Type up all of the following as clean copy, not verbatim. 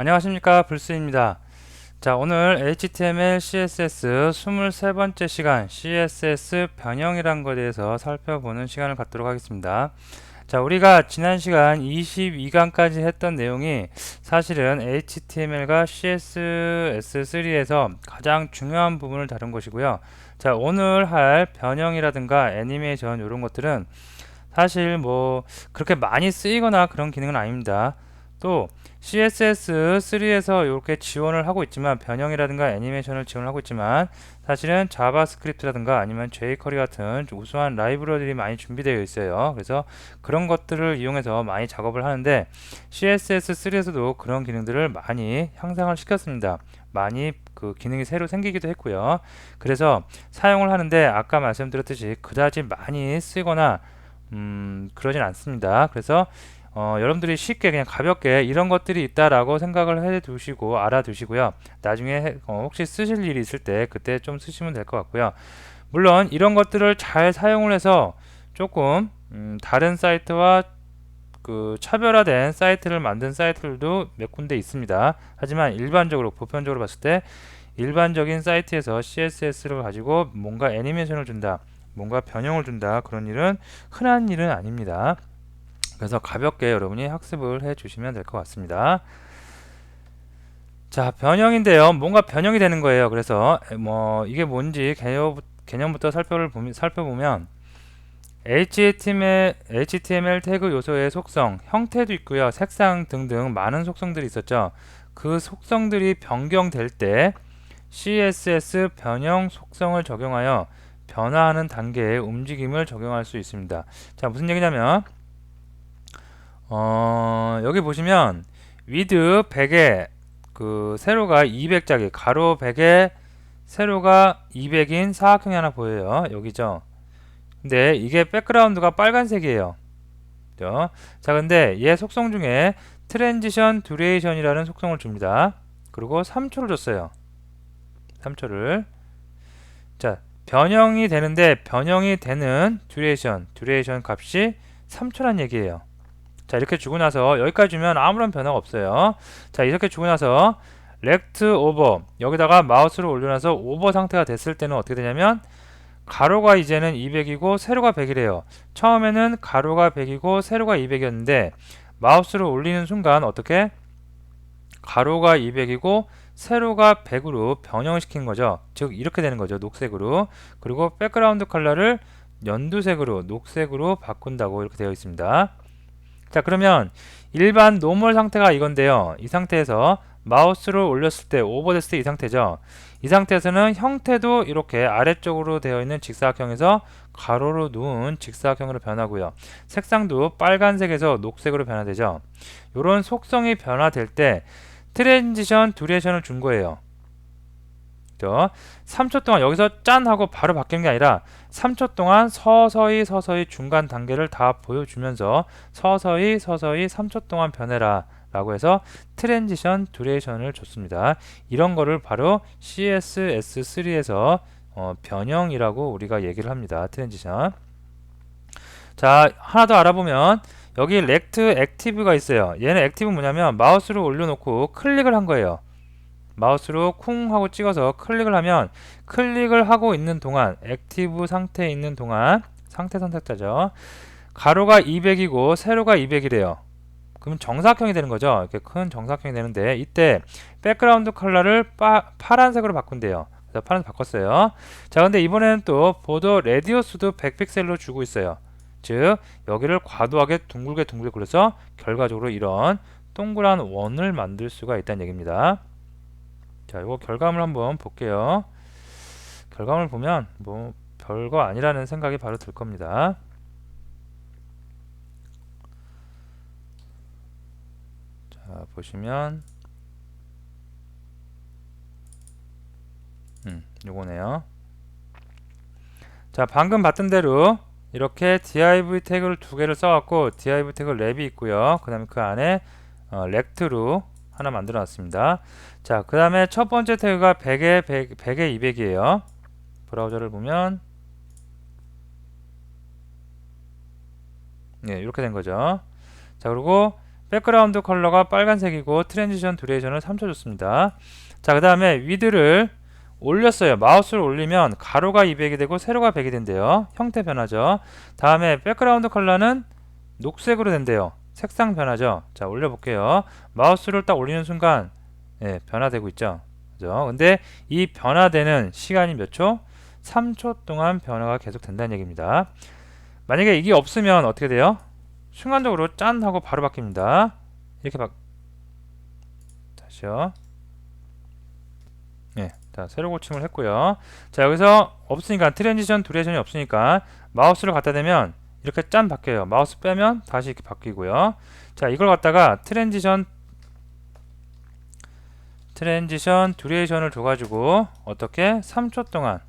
안녕하십니까, 불스입니다. 자, 오늘 HTML, CSS 23번째 시간 CSS 변형이란 것에 대해서 살펴보는 시간을 갖도록 하겠습니다. 자, 우리가 지난 시간 22강까지 했던 내용이 사실은 HTML과 CSS3에서 가장 중요한 부분을 다룬 것이고요. 자, 오늘 할 변형이라든가 애니메이션 이런 것들은 사실 뭐 그렇게 많이 쓰이거나 그런 기능은 아닙니다. 또 CSS3에서 이렇게 지원을 하고 있지만, 변형이라든가 애니메이션을 지원을 하고 있지만, 사실은 자바스크립트라든가 아니면 jQuery 같은 우수한 라이브러리들이 많이 준비되어 있어요. 그래서 그런 것들을 이용해서 많이 작업을 하는데, CSS3에서도 그런 기능들을 많이 향상을 시켰습니다. 많이 그 기능이 새로 생기기도 했고요. 그래서 사용을 하는데 아까 말씀드렸듯이 그다지 많이 쓰거나 그러진 않습니다. 그래서 여러분들이 쉽게 그냥 가볍게 이런 것들이 있다라고 생각을 해 두시고 알아두시고요. 나중에 혹시 쓰실 일이 있을 때 그때 좀 쓰시면 될 것 같고요. 물론 이런 것들을 잘 사용을 해서 조금 다른 사이트와 그 차별화된 사이트를 만든 사이트들도 몇 군데 있습니다. 하지만 일반적으로 보편적으로 봤을 때 일반적인 사이트에서 CSS를 가지고 뭔가 애니메이션을 준다, 뭔가 변형을 준다, 그런 일은 흔한 일은 아닙니다. 그래서 가볍게 여러분이 학습을 해 주시면 될 것 같습니다. 자, 변형인데요. 뭔가 변형이 되는 거예요. 그래서 뭐 이게 뭔지 개념부터 살펴보면 HTML 태그 요소의 속성, 형태도 있고요. 색상 등등 많은 속성들이 있었죠. 그 속성들이 변경될 때 CSS 변형 속성을 적용하여 변화하는 단계의 움직임을 적용할 수 있습니다. 자, 무슨 얘기냐면 여기 보시면 위드 100에 그 세로가 200짜리, 가로 100에 세로가 200인 사각형이 하나 보여요. 여기죠. 근데 이게 백그라운드가 빨간색이에요. 그죠? 자, 근데 얘 속성 중에 트랜지션 듀레이션이라는 속성을 줍니다. 그리고 3초를 줬어요. 3초를. 자, 변형이 되는데 변형이 되는 듀레이션 값이 3초란 얘기예요. 자, 이렇게 주고 나서 여기까지 주면 아무런 변화가 없어요. 자, 이렇게 주고 나서 렉트 오버, 여기다가 마우스를 올려놔서 오버 상태가 됐을 때는 어떻게 되냐면 가로가 이제는 200이고 세로가 100이래요. 처음에는 가로가 100이고 세로가 200이었는데 마우스를 올리는 순간 어떻게 가로가 200이고 세로가 100으로 변형시킨 거죠. 즉 이렇게 되는 거죠. 녹색으로. 그리고 백그라운드 컬러를 연두색으로, 녹색으로 바꾼다고 이렇게 되어 있습니다. 자, 그러면 일반 노멀 상태가 이건데요. 이 상태에서 마우스를 올렸을 때, 오버됐을 때 이 상태죠. 이 상태에서는 형태도 이렇게 아래쪽으로 되어 있는 직사각형에서 가로로 누운 직사각형으로 변하고요. 색상도 빨간색에서 녹색으로 변화되죠. 이런 속성이 변화될 때 트랜지션 듀레이션을 준 거예요. 3초 동안 여기서 짠 하고 바로 바뀌는 게 아니라 3초 동안 서서히 중간 단계를 다 보여주면서 서서히 3초 동안 변해라 라고 해서 트랜지션 듀레이션을 줬습니다. 이런 거를 바로 CSS3에서 변형이라고 우리가 얘기를 합니다. 트랜지션. 자, 하나 더 알아보면 여기 렉트 액티브가 있어요. 얘는 액티브 뭐냐면 마우스를 올려놓고 클릭을 한 거예요. 마우스로 쿵 하고 찍어서 클릭을 하면 클릭을 하고 있는 동안, 액티브 상태에 있는 동안, 상태 선택자죠. 가로가 200이고 세로가 200이래요. 그럼 정사각형이 되는 거죠. 이렇게 큰 정사각형이 되는데 이때 백그라운드 컬러를 파란색으로 바꾼대요. 그래서 파란색 바꿨어요. 자, 근데 이번에는 또 보더 레디어스도 100픽셀로 주고 있어요. 즉 여기를 과도하게 둥글게 그려서 결과적으로 이런 동그란 원을 만들 수가 있다는 얘기입니다. 자, 이거 결과물 한번 볼게요. 결과물 보면 뭐 별거 아니라는 생각이 바로 들 겁니다. 자, 보시면 요거네요. 자, 방금 봤던 대로 이렇게 div 태그를 두 개를 써갖고 div 태그 랩이 있고요. 그 다음에 그 안에 렉트로 하나 만들어 놨습니다. 자, 그 다음에 첫 번째 태그가 100에 200이에요. 브라우저를 보면 네, 이렇게 된 거죠. 자, 그리고 백그라운드 컬러가 빨간색이고 트랜지션 듀레이션을 3초 줬습니다. 자, 그 다음에 위드를 올렸어요. 마우스를 올리면 가로가 200이 되고 세로가 100이 된대요. 형태 변하죠. 다음에 백그라운드 컬러는 녹색으로 된대요. 색상 변하죠. 자, 올려볼게요. 마우스를 딱 올리는 순간 변화되고 있죠. 그죠? 근데 이 변화되는 시간이 몇 초? 3초 동안 변화가 계속 된다는 얘기입니다. 만약에 이게 없으면 어떻게 돼요? 순간적으로 짠 하고 바로 바뀝니다. 이렇게 다시요. 자, 세로 고침을 했고요. 자, 여기서 없으니까 트랜지션 듀레이션이 없으니까 마우스를 갖다 대면 이렇게 짠 바뀌어요. 마우스 빼면 다시 이렇게 바뀌고요. 자, 이걸 갖다가 트랜지션 듀레이션을 줘가지고 어떻게 3초 동안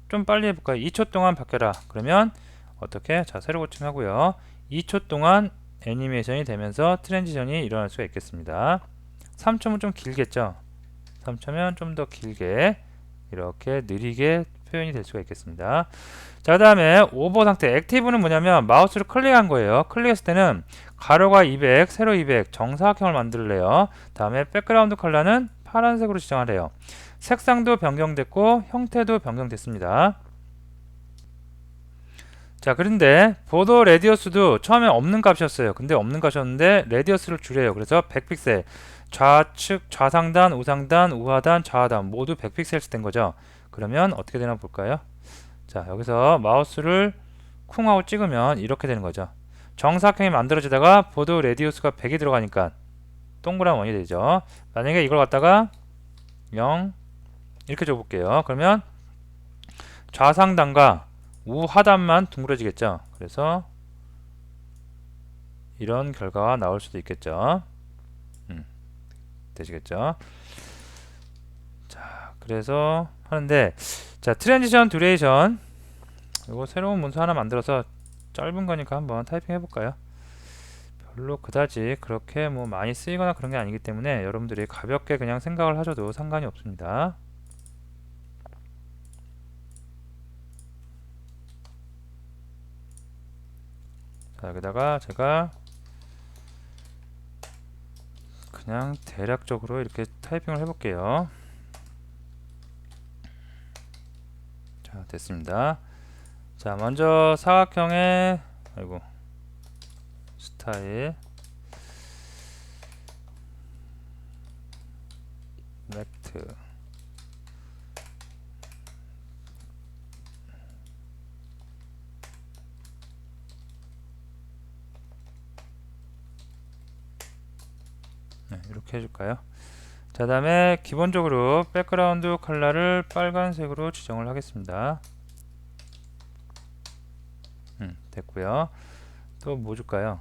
좀 빨리 해볼까요? 2초 동안 바뀌어라. 그러면 어떻게? 자, 세로 고침하고요. 2초 동안 애니메이션이 되면서 트랜지션이 일어날 수가 있겠습니다. 3초면 좀 길겠죠? 3초면 좀 더 길게 이렇게 느리게 표현이 될 수가 있겠습니다. 자, 그 다음에 오버 상태 액티브는 뭐냐면 마우스를 클릭한 거예요. 클릭했을 때는 가로가 200, 세로 200 정사각형을 만들래요. 다음에 백그라운드 컬러는 파란색으로 지정을 해요. 색상도 변경됐고 형태도 변경됐습니다. 자, 그런데 보도 레디어스도 처음에 없는 값이었어요. 근데 없는 값이었는데 레디어스를 줄여요. 그래서 100픽셀 좌측, 좌상단, 우상단, 우하단, 좌하단 모두 100픽셀씩 된 거죠. 그러면 어떻게 되나 볼까요? 자, 여기서 마우스를 쿵 하고 찍으면 이렇게 되는 거죠. 정사각형이 만들어지다가 보도 레디우스가 100이 들어가니까 동그란 원이 되죠. 만약에 이걸 갖다가 0 이렇게 줘볼게요. 그러면 좌상단과 우하단만 둥그러지겠죠. 그래서 이런 결과가 나올 수도 있겠죠. 되시겠죠? 자, 그래서 하는데, 자, 트랜지션 듀레이션 이거 새로운 문서 하나 만들어서 짧은 거니까 한번 타이핑 해볼까요? 별로 그다지 그렇게 뭐 많이 쓰이거나 그런 게 아니기 때문에 여러분들이 가볍게 그냥 생각을 하셔도 상관이 없습니다. 자, 여기다가 제가 그냥 대략적으로 이렇게 타이핑을 해볼게요. 자, 됐습니다. 자, 먼저 사각형의 스타일 렉트 이렇게 해줄까요? 자, 다음에 기본적으로 백그라운드 컬러를 빨간색으로 지정을 하겠습니다. 됐고요. 또 뭐 줄까요?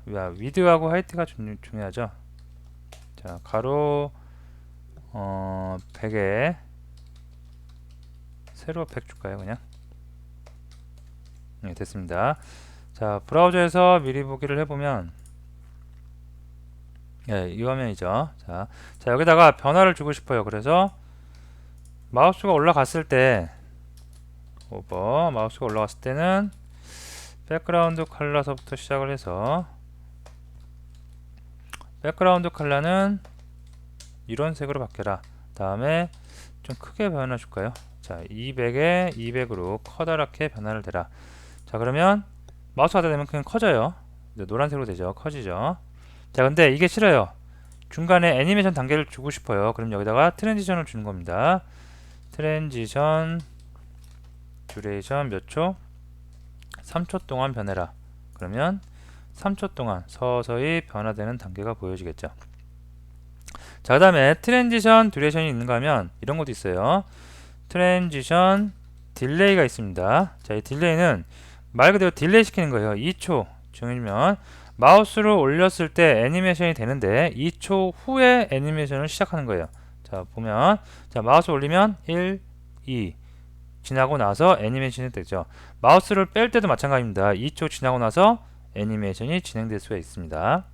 위드하고 하이트가 중요하죠. 자, 가로 100에 세로 100 줄까요? 그냥 됐습니다. 자, 브라우저에서 미리 보기를 해보면 이 화면이죠. 자, 여기다가 변화를 주고 싶어요. 그래서 마우스가 올라갔을 때 마우스가 올라갔을 때는 백그라운드 컬러서부터 시작을 해서 백그라운드 컬러는 이런 색으로 바뀌어라. 다음에 좀 크게 변화 줄까요? 자, 200에 200으로 커다랗게 변화를 대라. 자, 그러면 마우스 하다 되면 그냥 커져요. 노란색으로 되죠. 커지죠. 자, 근데 이게 싫어요. 중간에 애니메이션 단계를 주고 싶어요. 그럼 여기다가 트랜지션을 주는 겁니다. 트랜지션 듀레이션 몇 초? 3초 동안 변해라. 그러면 3초 동안 서서히 변화되는 단계가 보여지겠죠. 자, 그 다음에 트랜지션 듀레이션이 있는가 하면 이런 것도 있어요. 트랜지션 딜레이가 있습니다. 자, 이 딜레이는 말 그대로 딜레이 시키는 거예요. 2초 중이면 마우스를 올렸을 때 애니메이션이 되는데 2초 후에 애니메이션을 시작하는 거예요. 자, 보면 자, 마우스 올리면 1, 2 지나고 나서 애니메이션이 되죠. 마우스를 뺄 때도 마찬가지입니다. 2초 지나고 나서 애니메이션이 진행될 수가 있습니다.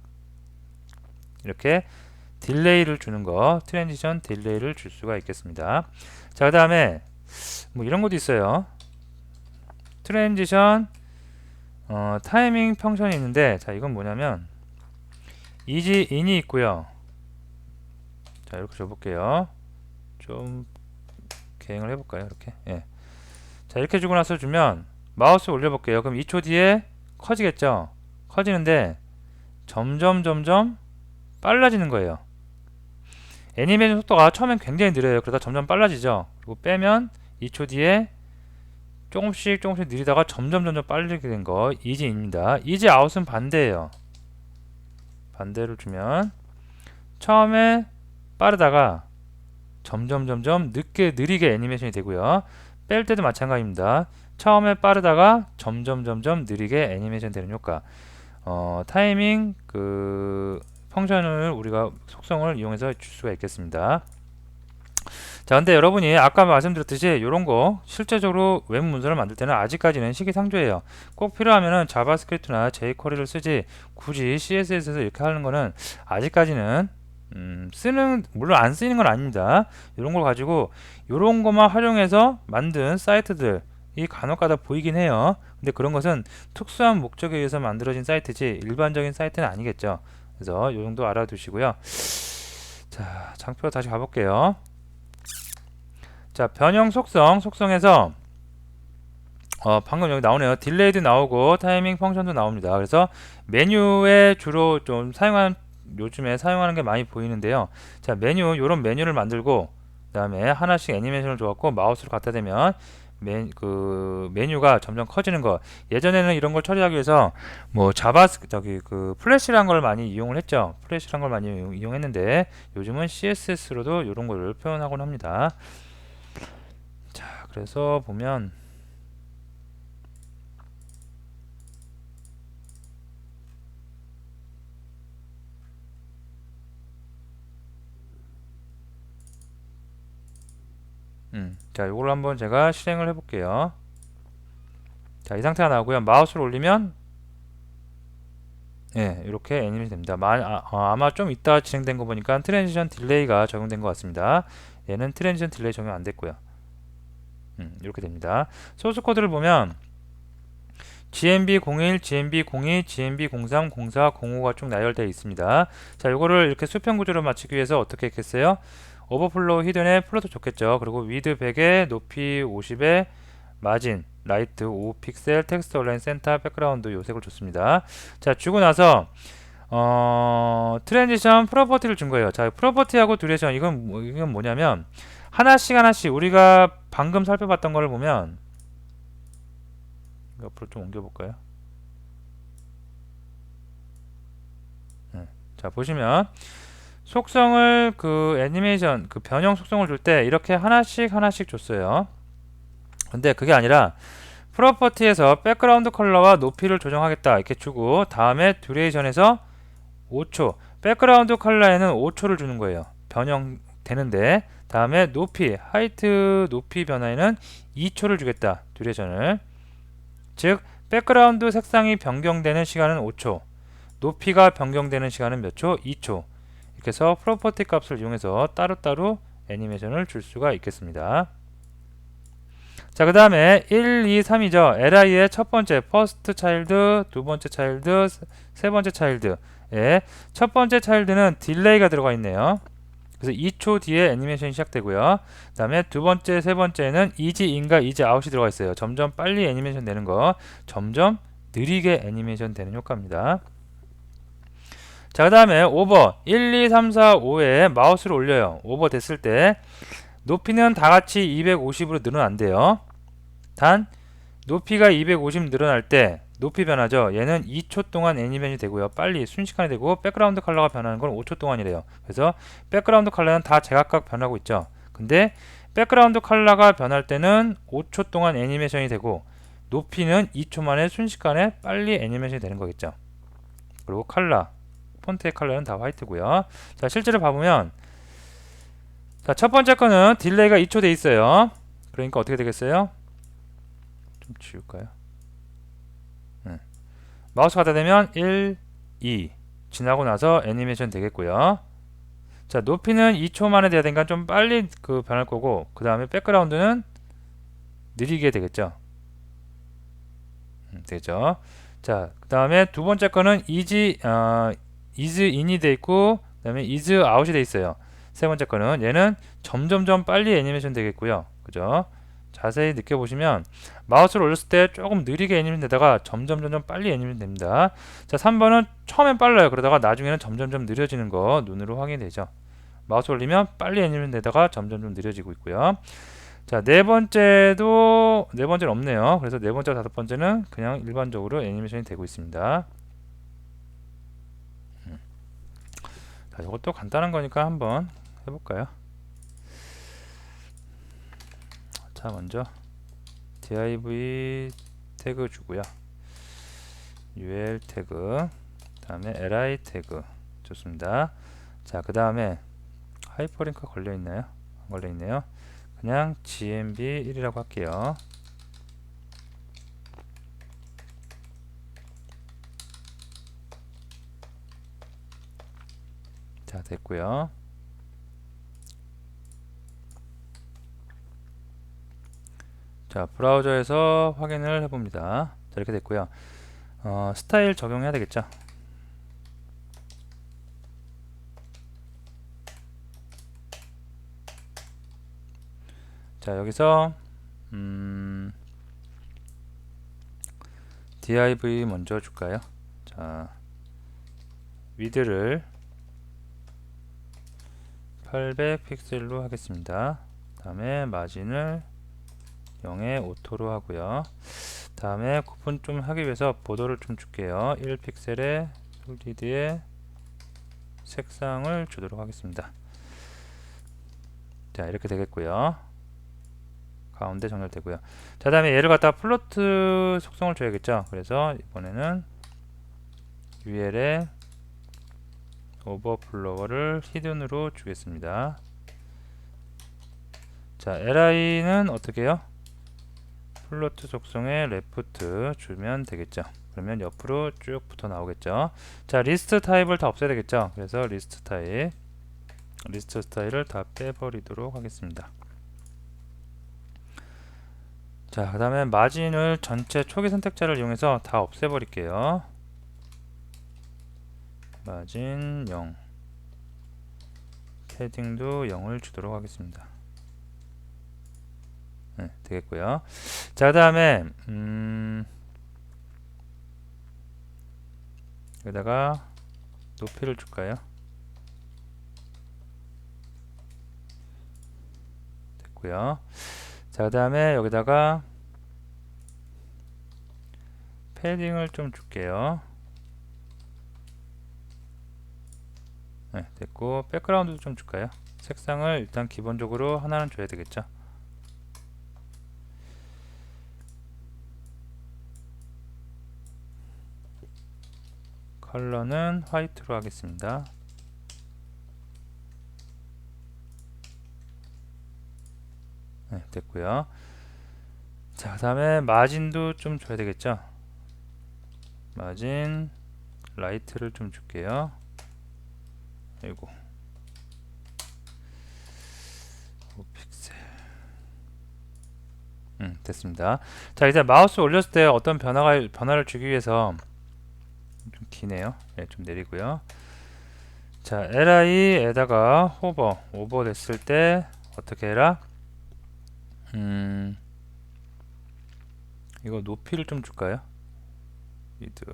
이렇게 딜레이를 주는 거, 트랜지션 딜레이를 줄 수가 있겠습니다. 자, 그 다음에 뭐 이런 것도 있어요. 트랜지션 타이밍 펑션이 있는데, 자, 이건 뭐냐면 이지 인이 있고요. 자, 이렇게 줘볼게요. 좀 개행을 해볼까요? 이렇게. 예. 자, 이렇게 주고 나서 주면 마우스 올려볼게요. 그럼 2초 뒤에 커지겠죠? 커지는데 점점 빨라지는 거예요. 애니메이션 속도가 처음엔 굉장히 느려요. 그러다 점점 빨라지죠. 그리고 빼면 2초 뒤에 조금씩 느리다가 점점 빠르게 된 거 이지입니다. 이지 아웃은 반대예요. 반대로 주면 처음에 빠르다가 점점 느리게 애니메이션이 되고요. 뺄 때도 마찬가지입니다. 처음에 빠르다가 점점 느리게 애니메이션 되는 효과. 타이밍 펑션을 우리가 속성을 이용해서 줄 수가 있겠습니다. 자, 근데 여러분이 아까 말씀드렸듯이 이런 거 실제적으로 웹 문서를 만들 때는 아직까지는 시기상조예요. 꼭 필요하면은 자바스크립트나 jQuery를 쓰지 굳이 CSS에서 이렇게 하는 거는 아직까지는 물론 안 쓰이는 건 아닙니다. 이런 걸 가지고 이런 것만 활용해서 만든 사이트들이 간혹가다 보이긴 해요. 근데 그런 것은 특수한 목적에 의해서 만들어진 사이트지 일반적인 사이트는 아니겠죠. 그래서 이 정도 알아두시고요. 자, 장표 다시 가볼게요. 자, 변형 속성에서 방금 여기 나오네요. 딜레이도 나오고 타이밍 펑션도 나옵니다. 그래서 메뉴에 주로 좀 요즘에 사용하는 게 많이 보이는데요. 자, 요런 메뉴를 만들고 그 다음에 하나씩 애니메이션을 줘갖고 마우스로 갖다 대면 메뉴가 점점 커지는 거. 예전에는 이런 걸 처리하기 위해서 뭐 플래시란 걸 많이 이용을 했죠. 플래시란 걸 많이 이용했는데 요즘은 CSS로도 이런 거를 표현하곤 합니다. 자, 그래서 보면 자, 요걸 한번 제가 실행을 해볼게요. 자, 이 상태가 나오고요. 마우스를 올리면 예, 이렇게 애니메이션이 됩니다. 아마 좀 이따 진행된 거 보니까 트랜지션 딜레이가 적용된 것 같습니다. 얘는 트랜지션 딜레이 적용 안 됐고요. 이렇게 됩니다. 소스 코드를 보면 GMB01, GMB02, GMB03, 04, 05가 쭉 나열되어 있습니다. 자, 요거를 이렇게 수평 구조로 맞추기 위해서 어떻게 했겠어요? 오버플로우 히든에 플로트 줬겠죠. 그리고 위드 100에 높이 50에 마진, 라이트 5픽셀, 텍스트 얼라인 센터, 백그라운드 요색을 줬습니다. 자, 주고 나서 트랜지션 프로퍼티를 준 거예요. 자, 프로퍼티하고 듀레이션 이건 뭐냐면 하나씩 우리가 방금 살펴봤던 거를 보면 옆으로 좀 옮겨볼까요? 자, 보시면 속성을 애니메이션 변형 속성을 줄 때 이렇게 하나씩 줬어요. 근데 그게 아니라 프로퍼티에서 백그라운드 컬러와 높이를 조정하겠다 이렇게 주고 다음에 듀레이션에서 5초 백그라운드 컬러에는 5초를 주는 거예요. 변형되는데 다음에 하이트 높이 변화에는 2초를 주겠다. 듀레이션을. 즉 백그라운드 색상이 변경되는 시간은 5초, 높이가 변경되는 시간은 몇 초? 2초. 이렇게 해서 프로퍼티 값을 이용해서 따로따로 애니메이션을 줄 수가 있겠습니다. 자, 그 다음에 1, 2, 3이죠. li의 첫 번째 퍼스트 차일드, 두 번째 차일드, 세 번째 차일드. 예, 첫 번째 차일드는 딜레이가 들어가 있네요. 그래서 2초 뒤에 애니메이션이 시작되고요. 그 다음에 두 번째, 세 번째는 이지 인과 이지 아웃이 들어가 있어요. 점점 빨리 애니메이션 되는 거, 점점 느리게 애니메이션 되는 효과입니다. 자, 그 다음에 오버 1, 2, 3, 4, 5에 마우스를 올려요. 오버 됐을 때 높이는 다같이 250으로 늘어난대요. 단 높이가 250 늘어날 때 높이 변하죠. 얘는 2초 동안 애니메이션이 되고요. 빨리 순식간에 되고 백그라운드 컬러가 변하는 건 5초 동안이래요. 그래서 백그라운드 컬러는 다 제각각 변하고 있죠. 근데 백그라운드 컬러가 변할 때는 5초 동안 애니메이션이 되고 높이는 2초 만에 순식간에 빨리 애니메이션이 되는 거겠죠. 그리고 폰트의 컬러는 다 화이트고요. 자, 실제로 봐보면 자, 첫 번째 거는 딜레이가 2초 돼 있어요. 그러니까 어떻게 되겠어요? 좀 지울까요? 마우스 갖다 대면 1, 2 지나고 나서 애니메이션 되겠고요. 자, 높이는 2초 만에 돼야 되니까 좀 빨리 변할 거고 그 다음에 백그라운드는 느리게 되겠죠. 되죠. 자, 그 다음에 두 번째 거는 is in이 돼 있고 그다음에 is out이 돼 있어요. 세 번째 거는 얘는 점점점 빨리 애니메이션 되겠고요. 그죠? 자세히 느껴보시면 마우스를 올렸을 때 조금 느리게 애니메이션 되다가 점점 빨리 애니메이션 됩니다. 자, 3번은 처음엔 빨라요. 그러다가 나중에는 점점점 느려지는 거 눈으로 확인이 되죠. 마우스 올리면 빨리 애니메이션 되다가 점점점 느려지고 있고요. 자, 네 번째도 네 번째는 없네요. 그래서 네 번째, 다섯 번째는 그냥 일반적으로 애니메이션이 되고 있습니다. 자, 이것도 간단한 거니까 한번 해볼까요? 자, 먼저 div 태그 주고요. ul 태그, 다음에 li 태그 좋습니다. 자, 그 다음에 하이퍼링크 걸려 있나요? 안 걸려 있네요. 그냥 gmb1이라고 할게요. 자, 됐고요. 자, 브라우저에서 확인을 해봅니다. 자, 이렇게 됐고요. 스타일 적용해야 되겠죠. 자, 여기서 div 먼저 줄까요? 자, 위드를 800 픽셀로 하겠습니다. 다음에 마진을 0에 오토로 하고요. 다음에 구분 좀 하기 위해서 보도를 좀 줄게요. 1픽셀에 솔리드에 색상을 주도록 하겠습니다. 자, 이렇게 되겠고요. 가운데 정렬되고요. 자, 다음에 얘를 갖다 플로트 속성을 줘야겠죠. 그래서 이번에는 ul에 오버플로어를 히든으로 주겠습니다. 자, li는 어떻게 해요? 플로트 속성에 레프트 주면 되겠죠. 그러면 옆으로 쭉 붙어 나오겠죠. 자, 리스트 타입을 다 없애야 되겠죠. 그래서 리스트 타입, 리스트 스타일을 다 빼버리도록 하겠습니다. 자, 그 다음에 마진을 전체 초기 선택자를 이용해서 다 없애버릴게요. 마진 0, 패딩도 0을 주도록 하겠습니다. 네, 되겠고요. 자, 그 다음에 여기다가 높이를 줄까요? 됐고요. 자, 그 다음에 여기다가 패딩을 좀 줄게요. 네, 됐고 백그라운드도 좀 줄까요? 색상을 일단 기본적으로 하나는 줘야 되겠죠. 컬러는 화이트로 하겠습니다. 네, 됐고요. 자, 그 다음에 마진도 좀 줘야 되겠죠. 마진 라이트를 좀 줄게요. 아이고, 5픽셀. 됐습니다. 자, 이제 마우스 올렸을 때 어떤 변화를 주기 위해서 좀 기네요. 네, 좀 내리고요. 자, li에다가 오버 됐을 때 어떻게 해라? 이거 높이를 좀 줄까요? 위드.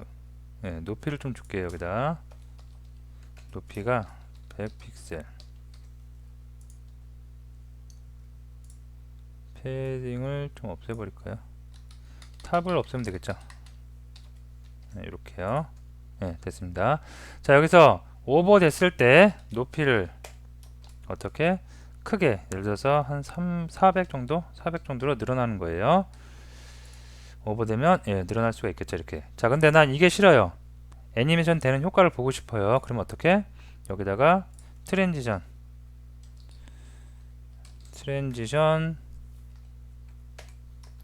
네, 높이를 좀 줄게요. 여기다 높이가 100픽셀. 패딩을 좀 없애버릴까요? 탑을 없애면 되겠죠. 네, 이렇게요. 네, 됐습니다. 자, 여기서 오버 됐을 때 높이를 어떻게 크게, 예를 들어서 한 400 정도? 400 정도로 늘어나는 거예요. 오버되면 예, 늘어날 수가 있겠죠. 이렇게. 자, 근데 난 이게 싫어요. 애니메이션 되는 효과를 보고 싶어요. 그럼 어떻게? 여기다가 트랜지션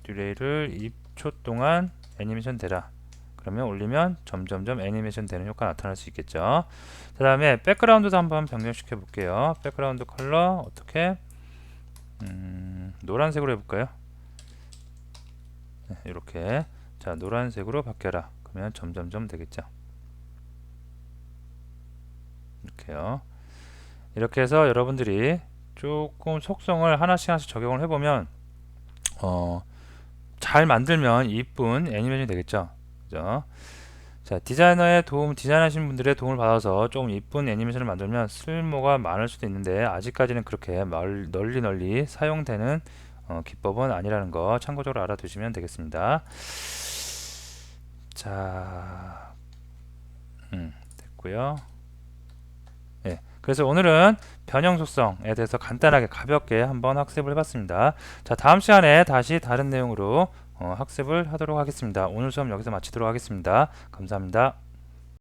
딜레이를 2초 동안 애니메이션 되라. 그러면 올리면 점점점 애니메이션 되는 효과가 나타날 수 있겠죠. 그 다음에 백그라운드도 한번 변경시켜 볼게요. 백그라운드 컬러 어떻게? 노란색으로 해볼까요? 네, 이렇게. 자, 노란색으로 바뀌어라. 그러면 점점점 되겠죠. 이렇게요. 이렇게 해서 여러분들이 조금 속성을 하나씩 적용을 해보면 잘 만들면 이쁜 애니메이션이 되겠죠. 그죠? 자, 디자인하신 분들의 도움을 받아서 좀 이쁜 애니메이션을 만들면 쓸모가 많을 수도 있는데 아직까지는 그렇게 널리 사용되는 기법은 아니라는 거 참고적으로 알아두시면 되겠습니다. 자, 됐고요. 예, 그래서 오늘은 변형 속성에 대해서 간단하게 가볍게 한번 학습을 해봤습니다. 자, 다음 시간에 다시 다른 내용으로 학습을 하도록 하겠습니다. 오늘 수업 여기서 마치도록 하겠습니다. 감사합니다.